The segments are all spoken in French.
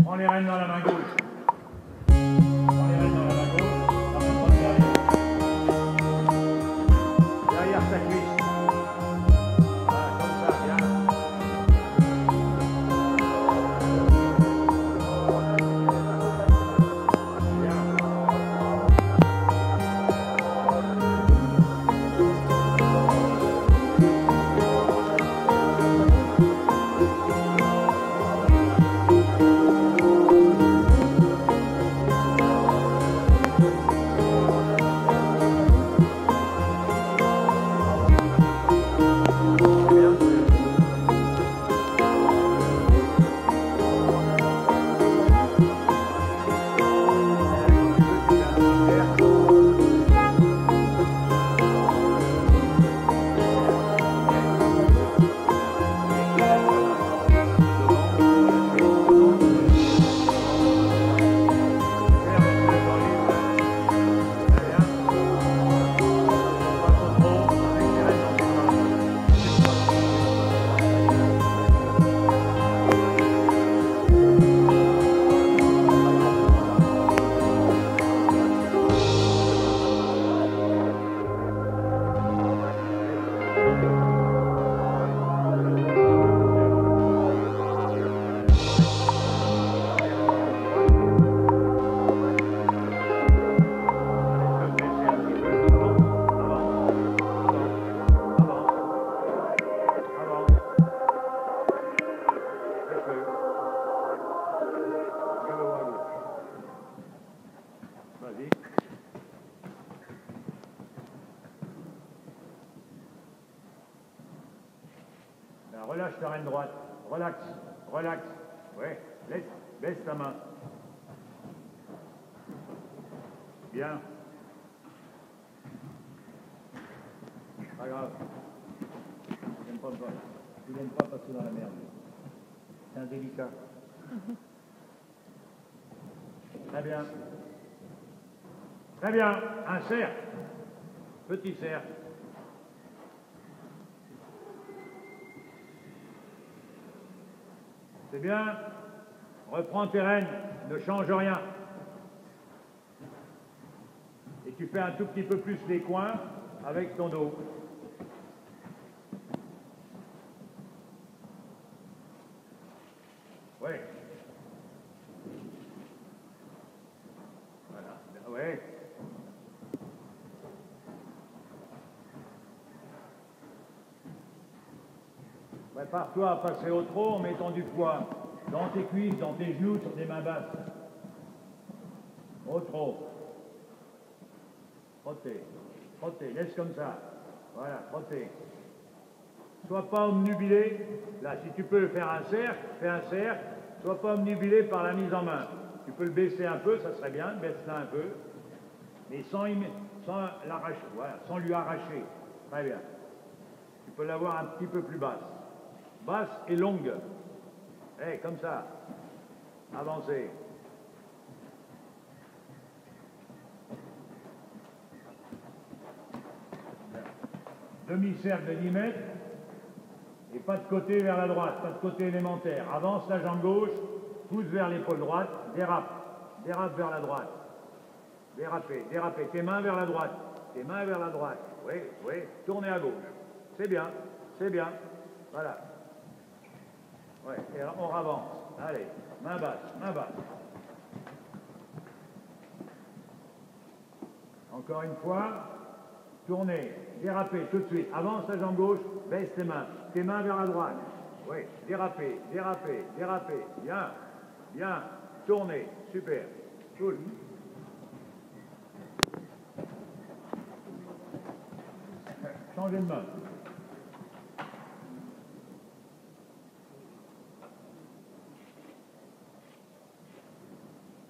Prends les rênes dans la main gauche. Prends les rênes dans la main gauche. Ramène-toi derrière. Derrière ta cuisse. Voilà, comme ça, bien. Vas-y. Relâche ta reine droite. Relax. Relax. Ouais. Baisse ta main. Bien. Pas grave. J'aime pas ça. Tu n'aimes pas passer dans la merde. C'est indélicat. Très bien. Très bien. Un cercle. Petit cercle. C'est bien. Reprends tes rênes. Ne change rien. Et tu fais un tout petit peu plus les coins avec ton dos. Oui. Voilà. Oui. Prépare-toi à passer au trot en mettant du poids dans tes cuisses, dans tes genoux, sur tes mains basses. Au trot. Frotter. Frotter. Laisse comme ça. Voilà, frotter. Sois pas omnubilé. Là, si tu peux faire un cercle, fais un cercle. Sois pas omnubilé par la mise en main. Tu peux le baisser un peu, ça serait bien. Baisse-la un peu. Mais sans l'arracher. Voilà, sans lui arracher. Très bien. Tu peux l'avoir un petit peu plus basse. Basse et longue. Eh, comme ça. Avancez. Demi-cercle de 10 mètres. Et pas de côté vers la droite, pas de côté élémentaire. Avance la jambe gauche, pousse vers l'épaule droite, dérape. Dérape vers la droite. Dérapez, dérapez. Tes mains vers la droite. Tes mains vers la droite. Oui, oui. Tournez à gauche. C'est bien, c'est bien. Voilà. Oui, et on avance. Allez, main basse, main basse. Encore une fois. Tournez, dérapez tout de suite. Avance la jambe gauche, baisse tes mains vers la droite. Oui, dérapez, dérapez, dérapez. Bien, bien. Tournez, super. Cool. Changez de main.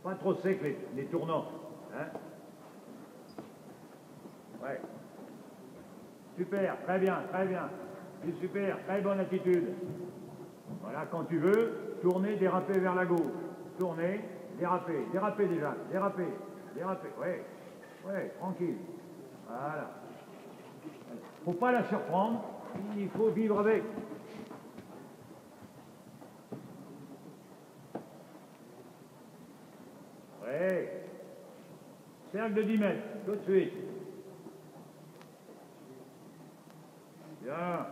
Pas trop sec les tournants. Hein? Ouais. Super, très bien, très bien. Super, très bonne attitude. Voilà, quand tu veux, tourner, déraper vers la gauche. Tourner, déraper, déraper déjà, déraper, déraper. Ouais, ouais, tranquille. Voilà. Faut pas la surprendre, il faut vivre avec. Cercle de 10 mètres, tout de suite. Bien.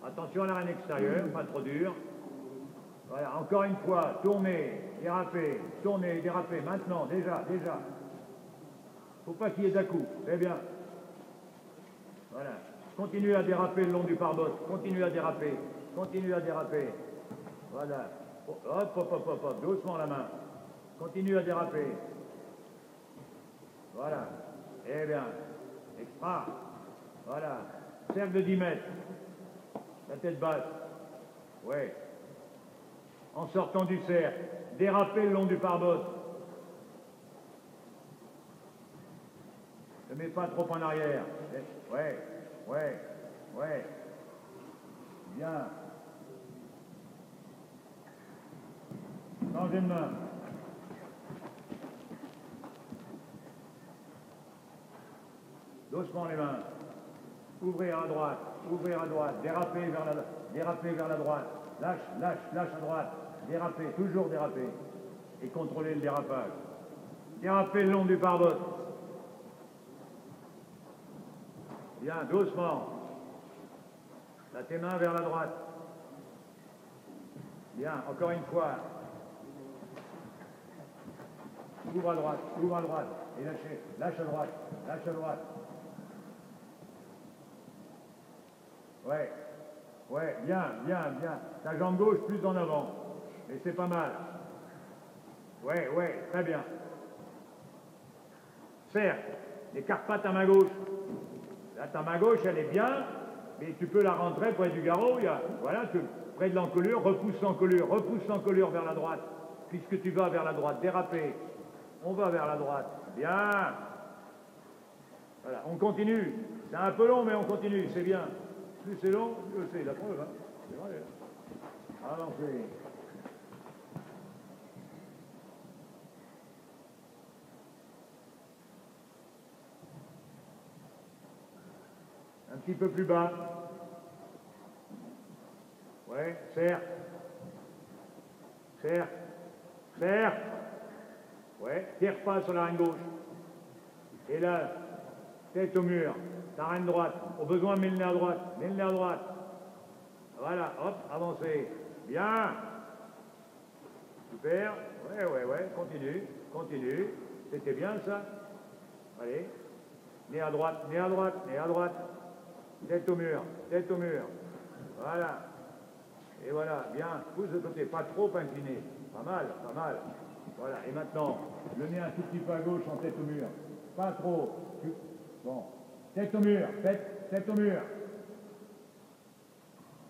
Attention à l'arène extérieure, pas trop dur. Voilà, encore une fois, tournez, dérapez, maintenant, déjà. Faut pas qu'il y ait d'à-coups, c'est bien. Voilà, continue à déraper le long du pare-bottes, continue à déraper. Voilà, hop, doucement la main. Continue à déraper. Voilà, eh bien, extra. Voilà, cercle de 10 mètres. La tête basse. Ouais. En sortant du cercle, dérapez le long du pare-bottes. Ne mets pas trop en arrière. Ouais. Bien. Changez de main. Doucement les mains. Ouvrir à droite, déraper vers la droite. Lâche à droite. Déraper, toujours déraper. Et contrôler le dérapage. Déraper le long du pare-bottes. Bien, doucement. Là, tes mains vers la droite. Bien, encore une fois. Ouvre à droite. Et lâchez. Lâche à droite. Ouais, bien. Ta jambe gauche plus en avant. Mais c'est pas mal. Ouais, très bien. Cercle. N'écarte pas ta main gauche. Là, ta main gauche, elle est bien, mais tu peux la rentrer près du garrot. Voilà, près de l'encolure, repousse l'encolure vers la droite. Puisque tu vas vers la droite, déraper. On va vers la droite. Bien. Voilà, on continue. C'est un peu long, mais on continue, c'est bien. Plus c'est long, mieux c'est. La preuve, hein. C'est vrai. Avancez. Un petit peu plus bas. Ouais, serre. Ouais, tire pas sur la reine gauche. Et là, tête au mur. Ta reine droite. Au besoin, mets le nez à droite. Voilà, hop, avancez. Bien. Super. Ouais. Continue. C'était bien ça. Allez. Nez à droite. Tête au mur. Voilà. Et voilà, bien, pousse de côté, pas trop incliné. Pas mal. Voilà, et maintenant, le nez un tout petit peu à gauche en tête au mur. Pas trop. Bon. Tête au mur.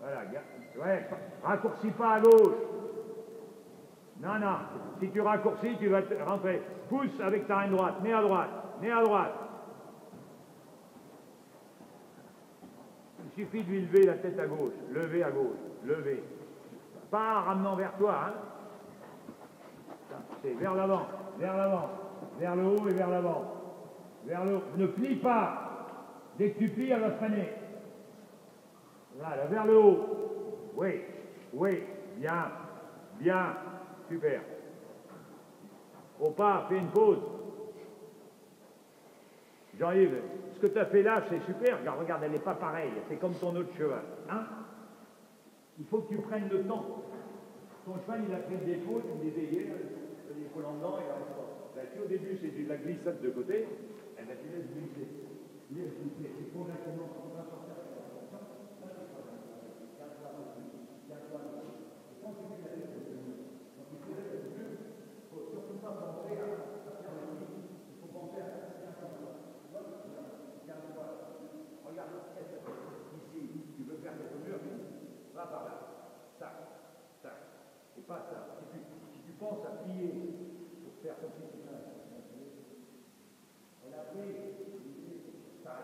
Voilà, ouais, raccourcis pas à gauche. Non. Si tu raccourcis, tu vas rentrer. Pousse avec ta reine droite. Nez à droite. Il suffit de lui lever la tête à gauche. Lever. Pas en ramenant vers toi, hein. C'est vers l'avant. Vers le haut et vers l'avant. Vers le haut. Ne plie pas. Dès que tu plies, elle va freiner. Voilà, vers le haut. Oui. Bien. Super. Au pas, fais une pause. Jean-Yves, ce que tu as fait là, c'est super. Regarde, elle n'est pas pareille. C'est comme ton autre cheval. Hein? Il faut que tu prennes le temps. Ton cheval, il a pris des épaules, des épaules en dedans, et il reste pas. Là, si au début, c'est de la glissade de côté, eh ben, tu laisses glisser. C'est correctement. Pas ça. Si tu penses à plier pour faire ton petit elle a pris, ça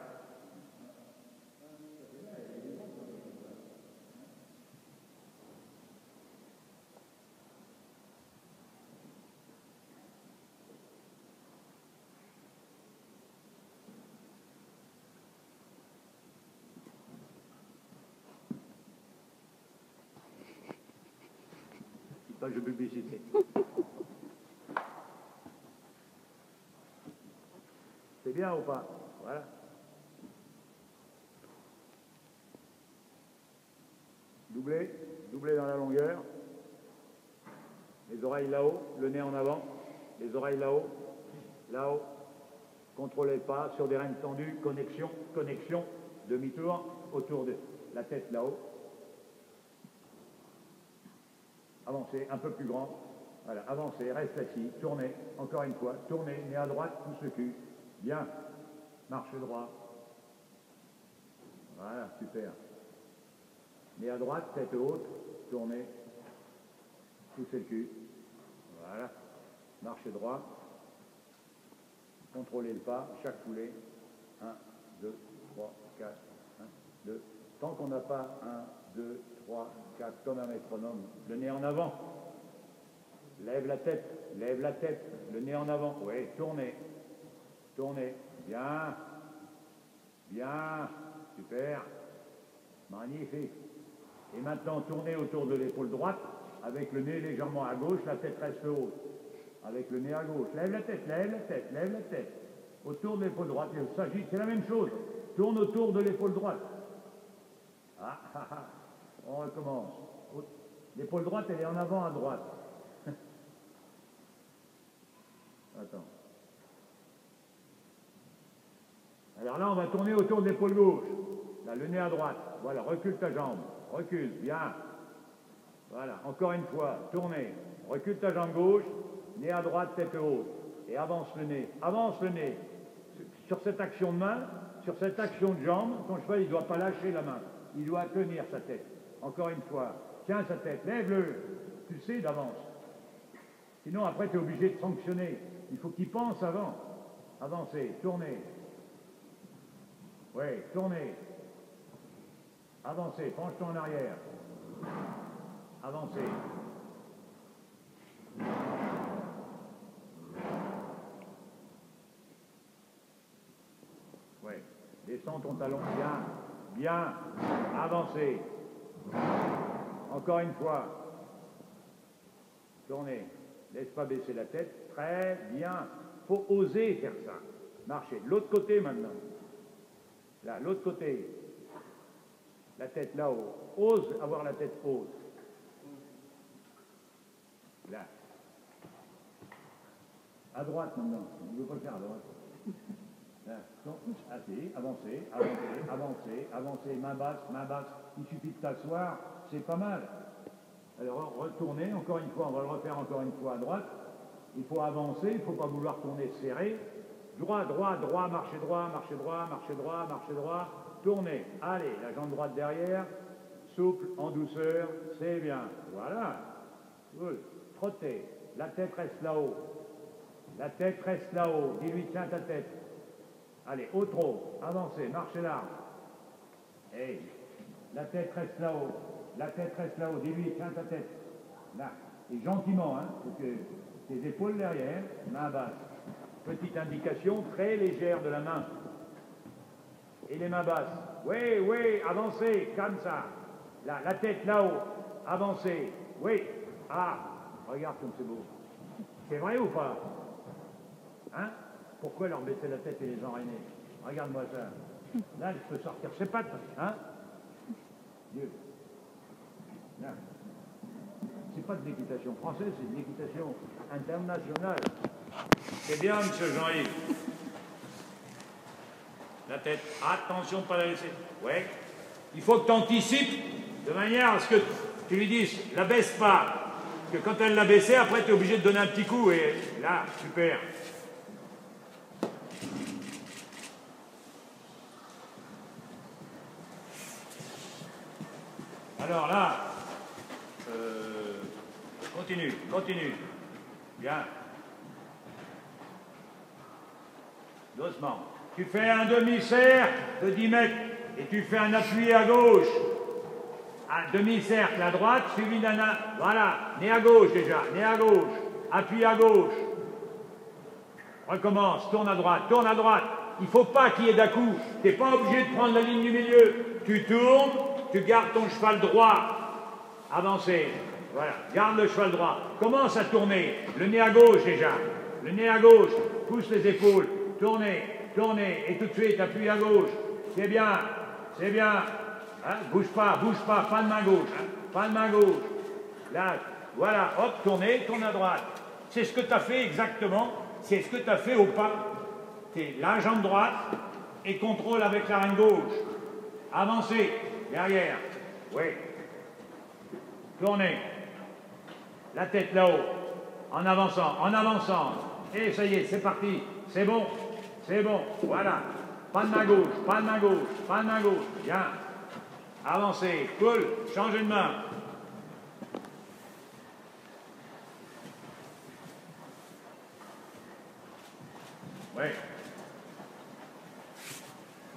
page de publicité. bien ou pas? Voilà. Doublez, doublez dans la longueur. Les oreilles là-haut, le nez en avant. Les oreilles là-haut, là-haut. Contrôlez pas sur des rênes tendues. Connexion, connexion. Demi-tour autour de la tête là-haut. Avancez, un peu plus grand. Voilà, avancez, reste assis, tournez, encore une fois, tournez, nez à droite, pousse le cul. Bien. Marchez droit. Voilà, super. Nez à droite, tête haute, tournez. Poussez le cul. Voilà. Marchez droit. Contrôlez le pas, chaque foulée. 1, 2, 3, 4, 1, 2. Tant qu'on n'a pas 1, 2, 3, 4, comme un métronome, le nez en avant. Lève la tête, le nez en avant. Oui, tournez. Tournez. Bien. Bien. Super. Magnifique. Et maintenant, tournez autour de l'épaule droite, avec le nez légèrement à gauche, la tête reste haute. Avec le nez à gauche. Lève la tête, lève la tête, lève la tête. Autour de l'épaule droite. Il s'agit, c'est la même chose. Tourne autour de l'épaule droite. Ah, ah, ah. On recommence. L'épaule droite, elle est en avant à droite. Attends. Alors là, on va tourner autour de l'épaule gauche. Là, le nez à droite. Voilà, recule ta jambe. Recule, bien. Voilà, encore une fois, tournez. Recule ta jambe gauche, nez à droite, tête haute. Et avance le nez. Avance le nez. Sur cette action de main, sur cette action de jambe, ton cheval, il ne doit pas lâcher la main. Il doit tenir sa tête. Encore une fois. Tiens sa tête, lève-le. Tu le sais d'avance. Sinon, après, tu es obligé de sanctionner. Il faut qu'il pense avant. Avancez, tournez. Oui, tournez. Avancez, penche-toi en arrière. Avancez. Oui, descends ton talon, bien. Bien. Avancez. Encore une fois. Tournez. Laisse pas baisser la tête. Très bien. Il faut oser faire ça. Marchez. De l'autre côté maintenant. Là, l'autre côté. La tête là-haut. Ose avoir la tête haute. Là. À droite maintenant. On ne veut pas le faire à droite. Là. Assis, avancez, avancez, avancez, avancez. Main basse. Il suffit de t'asseoir. C'est pas mal. Alors, retournez, encore une fois, on va le refaire encore une fois à droite. Il faut avancer, il ne faut pas vouloir tourner serré. Droit, marchez droit, marchez droit, marchez droit, marchez droit. Tournez. Allez, la jambe droite derrière. Souple, en douceur, c'est bien. Voilà. Good. Trottez. La tête reste là-haut. La tête reste là-haut. Dis-lui, tiens ta tête. Allez, au trot. Avancez, marchez large. Hey. La tête reste là-haut. La tête reste là-haut. Dis-lui, tiens ta tête. Là. Et gentiment, hein. Faut que tes épaules derrière, main basse. Petite indication très légère de la main. Et les mains basses. Oui, avancez, comme ça. Là, la tête là-haut. Avancez. Oui. Ah, regarde comme c'est beau. C'est vrai ou pas? Hein? Pourquoi leur baisser la tête et les enraîner? Regarde-moi ça. Là, je peux sortir ses pattes. Hein? Dieu. Là. C'est pas de l'équitation française, c'est de l'équitation internationale. C'est bien, monsieur Jean-Yves. La tête. Attention, pas la laisser. Ouais. Il faut que tu anticipes de manière à ce que tu lui dises, la baisse pas. Que quand elle l'a baissée, après tu es obligé de donner un petit coup. Et là, super. Alors là, continue. Bien. Doucement. Tu fais un demi-cercle de 10 mètres et tu fais un appui à gauche. Un demi-cercle à droite, suivi d'un... Voilà, nez à gauche déjà, nez à gauche, appui à gauche. Recommence, tourne à droite. Il ne faut pas qu'il y ait d'à-coup. Tu n'es pas obligé de prendre la ligne du milieu. Tu tournes, tu gardes ton cheval droit. Avancez. Voilà, garde le cheval droit. Commence à tourner. Le nez à gauche déjà. Le nez à gauche. Pousse les épaules. Tournez. tournez, et tout de suite, appuyez à gauche. C'est bien, c'est bien. Hein, bouge pas de main gauche. Hein, pas de main gauche. Là, voilà, hop, tournez, tourne à droite. C'est ce que tu as fait exactement, c'est ce que tu as fait au pas. C'est la jambe droite et contrôle avec la reine gauche. Avancez, derrière. Oui. Tournez. La tête là-haut. En avançant, en avançant. Et ça y est, c'est parti. C'est bon, c'est bon. Voilà. Pas de main gauche, pas de main gauche, pas de main gauche. Bien. Avancez. Cool. Changez de main. Oui.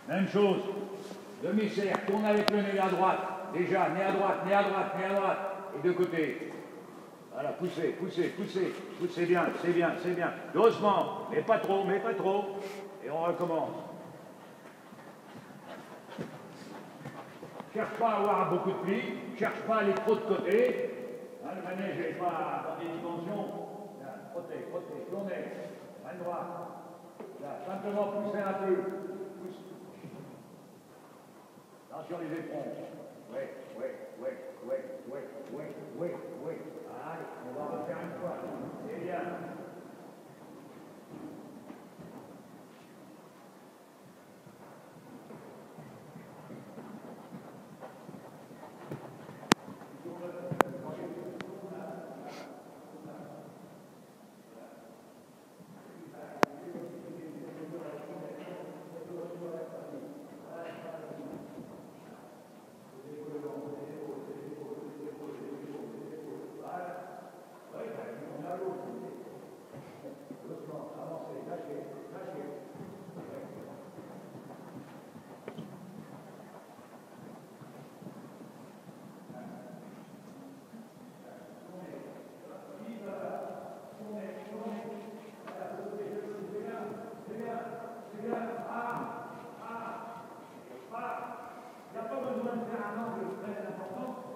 Même chose. Demi-cercle. Tourne avec le nez à droite. Déjà, nez à droite, nez à droite, nez à droite. Et de côté. Voilà, poussez, poussez, poussez. Poussez bien, c'est bien, c'est bien. Doucement, mais pas trop, mais pas trop. Et on recommence. Cherche pas à avoir beaucoup de plis. Cherche pas à aller trop de côté. Hein, le manège n'est pas dans des dimensions. Là, frottez, frottez, tournez. Main droite. Là, simplement poussez un peu. Pousse. Attention les éperons. Oui, oui, oui, oui, oui, oui, oui, oui. Allez, on va refaire une fois. C'est bien.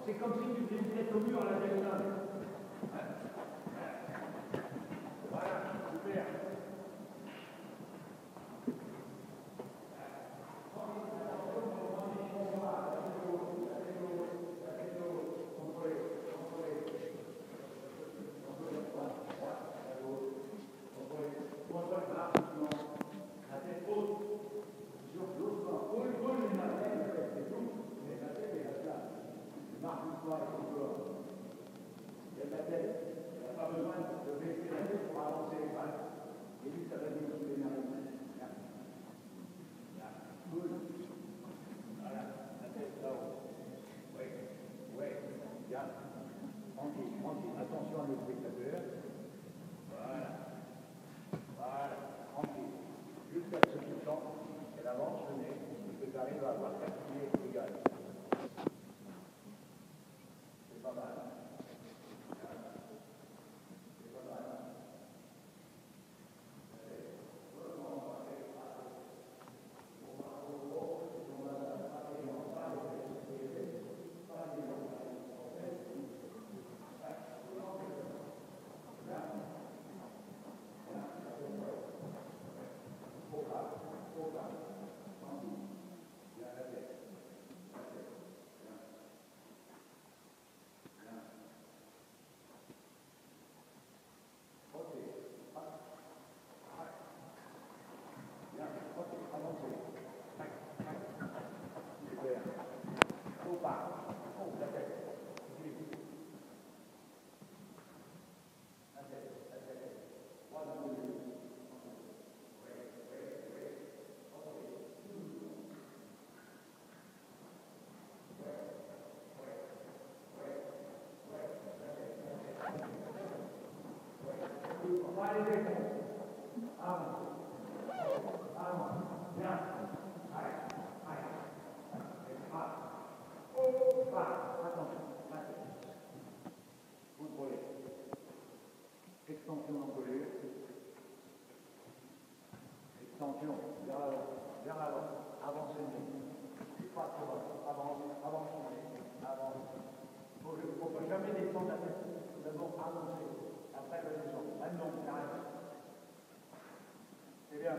C'est comme si tu faisais une tête au mur à la diagonale. Voilà, super. La tête haute. Marque une fois il y a de la tête. Il n'y a pas besoin de baisser la tête pour avancer les pattes. Et lui, ça va dire que les mains. Là. Cool. Voilà. La tête là-haut. Oui. Oui. Bien. Tranquille, tranquille. Attention à nos spectateurs. Voilà. Voilà. Tranquille. Jusqu'à ce que tu sens qu'elle avance le nez et que tu arrives à avoir 4 pieds égales. C'est pas mal. Extension d'encolure. Extension, vers l'avant, avance le nez. Pas trop bas, avance, avance le nez, avance. Il ne faut jamais descendre la tête. D'abord avancer, après la descendre. Maintenant, arrête. C'est bien.